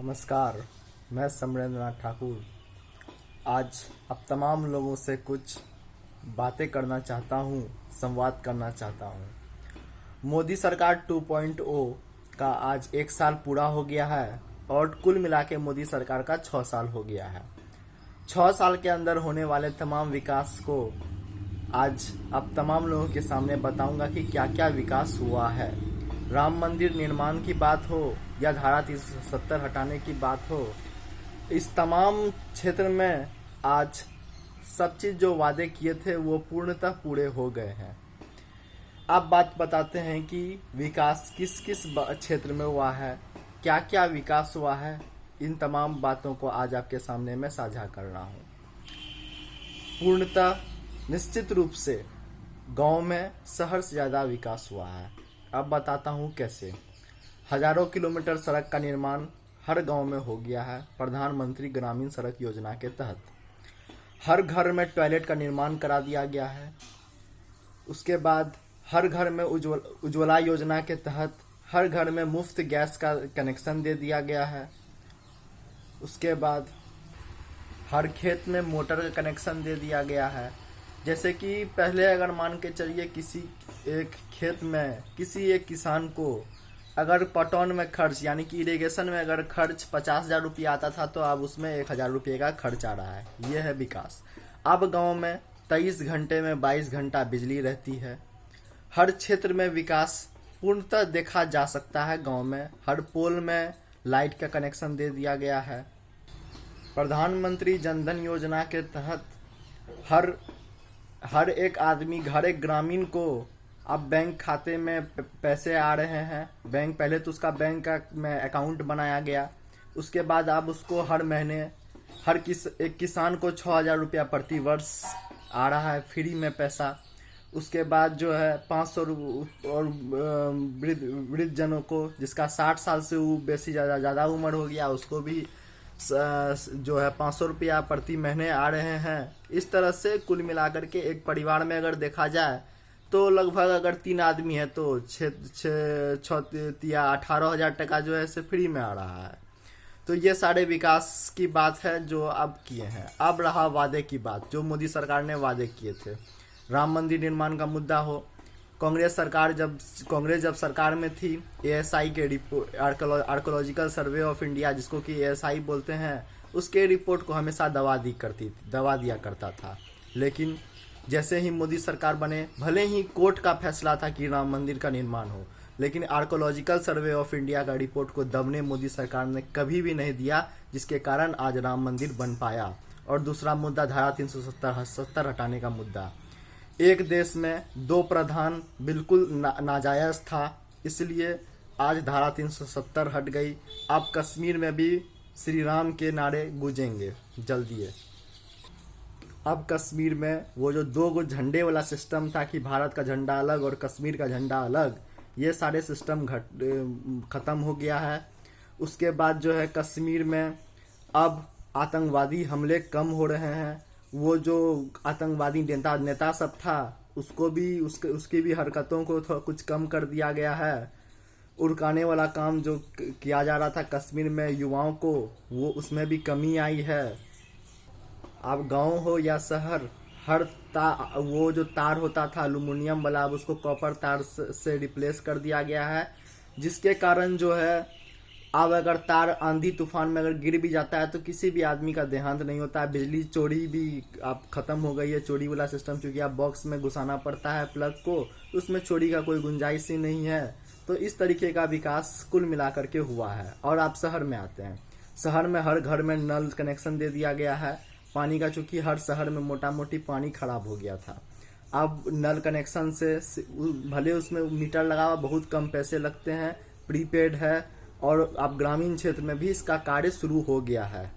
नमस्कार। मैं समरेंद्रनाथ ठाकुर आज आप तमाम लोगों से कुछ बातें करना चाहता हूँ, संवाद करना चाहता हूँ। मोदी सरकार 2.0 का आज 1 साल पूरा हो गया है और कुल मिला के मोदी सरकार का 6 साल हो गया है। 6 साल के अंदर होने वाले तमाम विकास को आज आप तमाम लोगों के सामने बताऊंगा कि क्या क्या विकास हुआ है। राम मंदिर निर्माण की बात हो या धारा 370 हटाने की बात हो, इस तमाम क्षेत्र में आज सब चीज जो वादे किए थे वो पूर्णतः पूरे हो गए हैं। अब बात बताते हैं कि विकास किस किस क्षेत्र में हुआ है, क्या क्या विकास हुआ है। इन तमाम बातों को आज आपके सामने मैं साझा कर रहा हूँ। पूर्णतः निश्चित रूप से गांव में शहर से ज़्यादा विकास हुआ है। अब बताता हूँ कैसे। हजारों किलोमीटर सड़क का निर्माण हर गांव में हो गया है प्रधानमंत्री ग्रामीण सड़क योजना के तहत। हर घर में टॉयलेट का निर्माण करा दिया गया है। उसके बाद हर घर में उज्ज्वला योजना के तहत हर घर में मुफ्त गैस का कनेक्शन दे दिया गया है। उसके बाद हर खेत में मोटर का कनेक्शन दे दिया गया है। जैसे कि पहले अगर मान के चलिए किसी एक खेत में किसी एक किसान को अगर पटौन में खर्च यानी कि इरिगेशन में अगर खर्च 50,000 रुपया आता था तो अब उसमें 1,000 रुपये का खर्च आ रहा है। ये है विकास। अब गांव में 23 घंटे में 22 घंटा बिजली रहती है। हर क्षेत्र में विकास पूर्णतः देखा जा सकता है। गांव में हर पोल में लाइट का कनेक्शन दे दिया गया है। प्रधानमंत्री जनधन योजना के तहत हर एक आदमी, हर एक ग्रामीण को अब बैंक खाते में पैसे आ रहे हैं। बैंक पहले तो उसका बैंक में अकाउंट बनाया गया, उसके बाद अब उसको हर महीने एक किसान को 6,000 रुपया प्रति वर्ष आ रहा है फ्री में पैसा। उसके बाद जो है 500 और वृद्ध जनों को जिसका 60 साल से वो बेसी ज़्यादा उम्र हो गया उसको भी जो है 500 रुपया प्रति महीने आ रहे हैं। इस तरह से कुल मिलाकर के एक परिवार में अगर देखा जाए तो लगभग अगर 3 आदमी है तो 18,000 टका जो है फ्री में आ रहा है। तो ये सारे विकास की बात है जो अब किए हैं। अब रहा वादे की बात, जो मोदी सरकार ने वादे किए थे। राम मंदिर निर्माण का मुद्दा हो, कांग्रेस जब सरकार में थी, एएसआई के report, archaeological survey of India जिसको कि एएसआई बोलते हैं, उसके रिपोर्ट को हमेशा दबा दिया करता था। लेकिन जैसे ही मोदी सरकार बने, भले ही कोर्ट का फैसला था कि राम मंदिर का निर्माण हो, लेकिन आर्कोलॉजिकल सर्वे ऑफ इंडिया का रिपोर्ट को दबने मोदी सरकार ने कभी भी नहीं दिया, जिसके कारण आज राम मंदिर बन पाया। और दूसरा मुद्दा धारा 370 हटाने का मुद्दा। एक देश में 2 प्रधान बिल्कुल नाजायज था, इसलिए आज धारा 370 हट गई। अब कश्मीर में भी श्री राम के नारे गूंजेंगे जल्दी। अब कश्मीर में वो जो 2 झंडे वाला सिस्टम था कि भारत का झंडा अलग और कश्मीर का झंडा अलग, ये सारे सिस्टम खत्म हो गया है। उसके बाद जो है कश्मीर में अब आतंकवादी हमले कम हो रहे हैं। वो जो आतंकवादी नेता सब था उसको भी उसकी भी हरकतों को कुछ कम कर दिया गया है। उड़काने वाला काम जो किया जा रहा था कश्मीर में युवाओं को, वो उसमें भी कमी आई है। अब गांव हो या शहर, वो जो तार होता था एल्युमिनियम वाला, अब उसको कॉपर तार से रिप्लेस कर दिया गया है, जिसके कारण जो है अब अगर तार आंधी तूफान में अगर गिर भी जाता है तो किसी भी आदमी का देहांत नहीं होता है। बिजली चोरी भी अब खत्म हो गई है, चोरी वाला सिस्टम, चूंकि आप बॉक्स में घुसाना पड़ता है प्लग को, तो उसमें चोरी का कोई गुंजाइश ही नहीं है। तो इस तरीके का विकास कुल मिलाकर के हुआ है। और आप शहर में आते हैं, शहर में हर घर में नल कनेक्शन दे दिया गया है पानी का, चूंकि हर शहर में मोटा मोटी पानी खराब हो गया था। अब नल कनेक्शन से भले उसमें मीटर लगा हुआ, बहुत कम पैसे लगते हैं, प्रीपेड है, और अब ग्रामीण क्षेत्र में भी इसका कार्य शुरू हो गया है।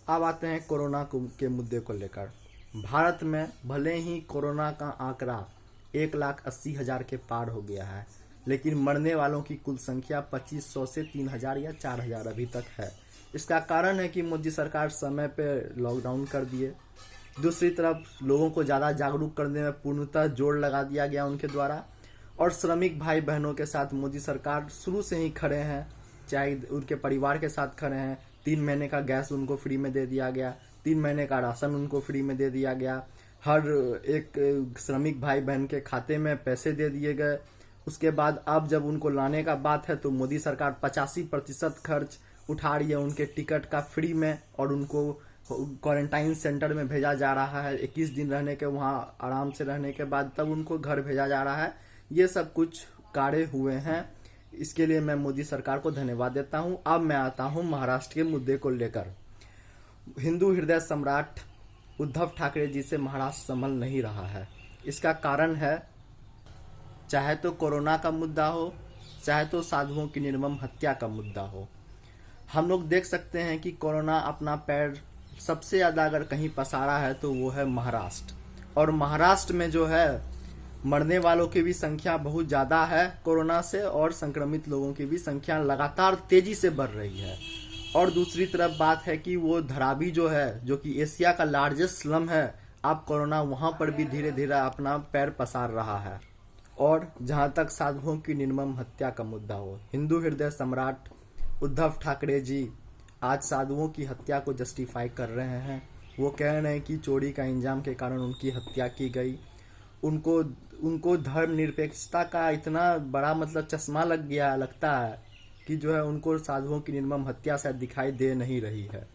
अब आते हैं कोरोना के मुद्दे को लेकर। भारत में भले ही कोरोना का आंकड़ा 1,80,000 के पार हो गया है, लेकिन मरने वालों की कुल संख्या 2,500 से 3,000 या 4,000 अभी तक है। इसका कारण है कि मोदी सरकार समय पे लॉकडाउन कर दिए। दूसरी तरफ लोगों को ज़्यादा जागरूक करने में पूर्णतः जोर लगा दिया गया उनके द्वारा। और श्रमिक भाई बहनों के साथ मोदी सरकार शुरू से ही खड़े हैं। चाहे उनके परिवार के साथ खड़े हैं, 3 महीने का गैस उनको फ्री में दे दिया गया, 3 महीने का राशन उनको फ्री में दे दिया गया, हर एक श्रमिक भाई बहन के खाते में पैसे दे दिए गए। उसके बाद अब जब उनको लाने का बात है तो मोदी सरकार 85% खर्च उठा रही है उनके टिकट का फ्री में, और उनको क्वारंटाइन सेंटर में भेजा जा रहा है। 21 दिन रहने के, वहाँ आराम से रहने के बाद तब उनको घर भेजा जा रहा है। ये सब कुछ कार्य हुए हैं, इसके लिए मैं मोदी सरकार को धन्यवाद देता हूं। अब मैं आता हूं महाराष्ट्र के मुद्दे को लेकर। हिंदू हृदय सम्राट उद्धव ठाकरे जी से महाराष्ट्र संभल नहीं रहा है। इसका कारण है, चाहे तो कोरोना का मुद्दा हो, चाहे तो साधुओं की निर्मम हत्या का मुद्दा हो। हम लोग देख सकते हैं कि कोरोना अपना पैर सबसे ज़्यादा अगर कहीं पसारा है तो वो है महाराष्ट्र, और महाराष्ट्र में जो है मरने वालों की भी संख्या बहुत ज़्यादा है कोरोना से, और संक्रमित लोगों की भी संख्या लगातार तेजी से बढ़ रही है। और दूसरी तरफ बात है कि वो धारावी जो है, जो कि एशिया का लार्जेस्ट स्लम है, अब कोरोना वहाँ पर भी धीरे धीरे अपना पैर पसार रहा है। और जहाँ तक साधुओं की निर्मम हत्या का मुद्दा हो, हिंदू हृदय सम्राट उद्धव ठाकरे जी आज साधुओं की हत्या को जस्टिफाई कर रहे हैं। वो कह रहे हैं कि चोरी का इंजाम के कारण उनकी हत्या की गई। उनको धर्मनिरपेक्षता का इतना बड़ा मतलब चश्मा लग गया, लगता है कि जो है उनको साधुओं की निर्मम हत्या शायद दिखाई दे नहीं रही है।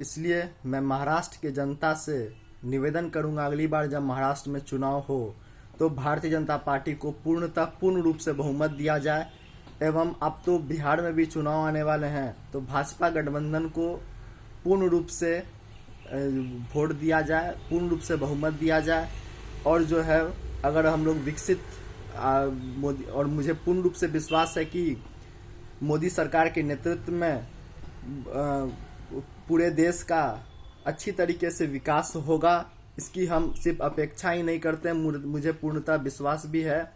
इसलिए मैं महाराष्ट्र के जनता से निवेदन करूंगा, अगली बार जब महाराष्ट्र में चुनाव हो तो भारतीय जनता पार्टी को पूर्ण रूप से बहुमत दिया जाए। एवं अब तो बिहार में भी चुनाव आने वाले हैं, तो भाजपा गठबंधन को पूर्ण रूप से वोट दिया जाए, पूर्ण रूप से बहुमत दिया जाए। और जो है अगर हम लोग विकसित मोदी, और मुझे पूर्ण रूप से विश्वास है कि मोदी सरकार के नेतृत्व में पूरे देश का अच्छी तरीके से विकास होगा। इसकी हम सिर्फ अपेक्षा ही नहीं करते, मुझे पूर्णतः विश्वास भी है।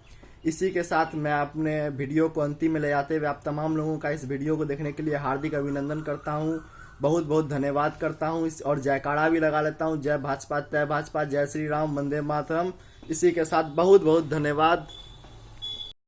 इसी के साथ मैं अपने वीडियो को अंतिम में ले जाते हुए आप तमाम लोगों का इस वीडियो को देखने के लिए हार्दिक अभिनंदन करता हूं, बहुत बहुत धन्यवाद करता हूं। और जयकारा भी लगा लेता हूं, जय भाजपा, जय भाजपा, जय श्री राम, वंदे मातरम। इसी के साथ बहुत बहुत धन्यवाद।